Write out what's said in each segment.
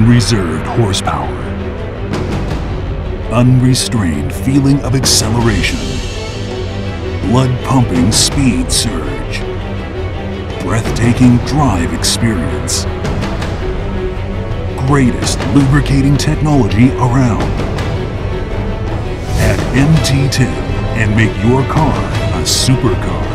unreserved horsepower, unrestrained feeling of acceleration, blood-pumping speed surge, breathtaking drive experience, greatest lubricating technology around. Add MT10 and make your car a supercar.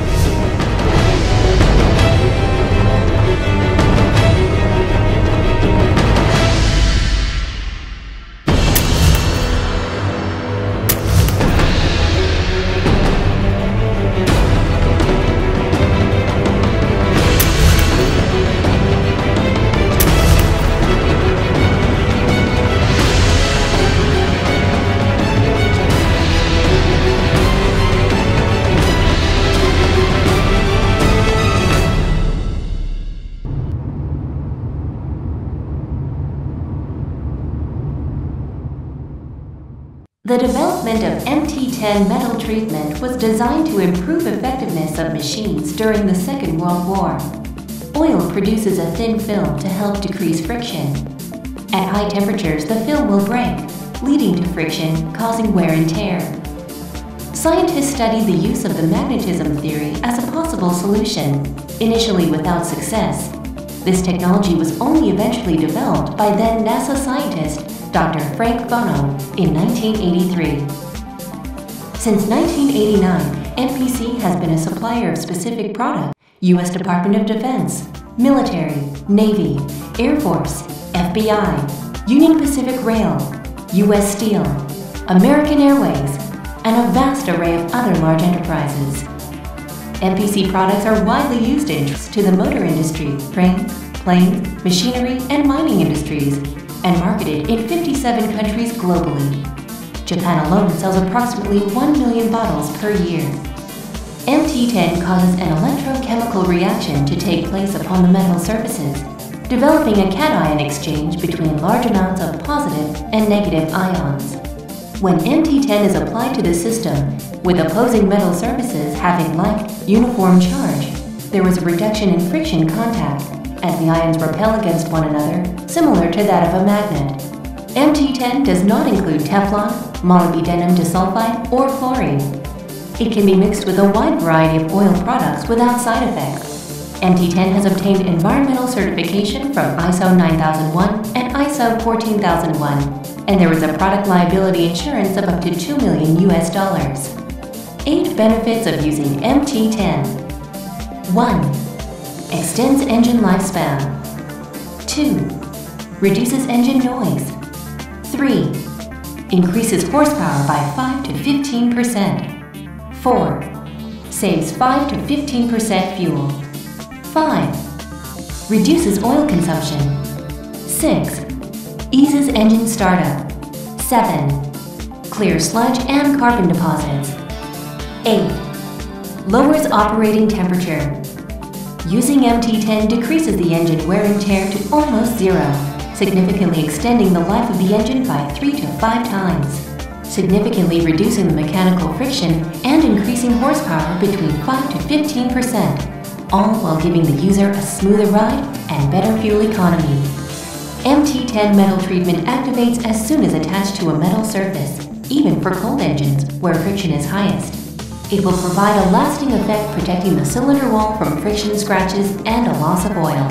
The development of MT10 metal treatment was designed to improve effectiveness of machines during the Second World War. Oil produces a thin film to help decrease friction. At high temperatures, the film will break, leading to friction, causing wear and tear. Scientists studied the use of the magnetism theory as a possible solution, initially without success. This technology was only eventually developed by then NASA scientist Dr. Frank Bono in 1983. Since 1989, MPC has been a supplier of specific products: U.S. Department of Defense, military, Navy, Air Force, FBI, Union Pacific Rail, U.S. Steel, American Airways, and a vast array of other large enterprises. MPC products are widely used to the motor industry, trains, planes, machinery, and mining industries, and marketed in 57 countries globally. Japan alone sells approximately 1 million bottles per year. MT10 causes an electrochemical reaction to take place upon the metal surfaces, developing a cation exchange between large amounts of positive and negative ions. When MT10 is applied to the system, with opposing metal surfaces having like uniform charge, there is a reduction in friction contact, as the ions repel against one another, similar to that of a magnet. MT10 does not include Teflon, molybdenum disulfide, or chlorine. It can be mixed with a wide variety of oil products without side effects. MT10 has obtained environmental certification from ISO 9001 and ISO 14001, and there is a product liability insurance of up to $2 million US. 8 benefits of using MT10. 1. Extends engine lifespan. 2. Reduces engine noise. 3. Increases horsepower by 5 to 15%. 4. Saves 5 to 15% fuel. 5. Reduces oil consumption. 6. Eases engine startup. 7. Clears sludge and carbon deposits. 8. Lowers operating temperature. Using MT10 decreases the engine wear and tear to almost zero, significantly extending the life of the engine by 3 to 5 times, significantly reducing the mechanical friction and increasing horsepower between 5 to 15%, all while giving the user a smoother ride and better fuel economy. MT10 metal treatment activates as soon as attached to a metal surface, even for cold engines where friction is highest. It will provide a lasting effect, protecting the cylinder wall from friction scratches and a loss of oil.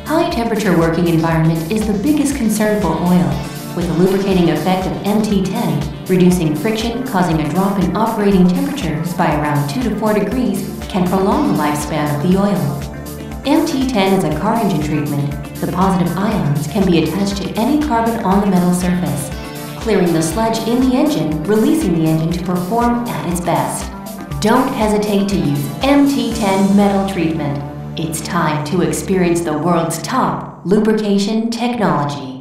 High temperature working environment is the biggest concern for oil, with the lubricating effect of MT10, reducing friction, causing a drop in operating temperatures by around 2 to 4 degrees, can prolong the lifespan of the oil. MT10 is a car engine treatment. The positive ions can be attached to any carbon on the metal surface, clearing the sludge in the engine, releasing the engine to perform at its best. Don't hesitate to use MT10 metal treatment. It's time to experience the world's top lubrication technology.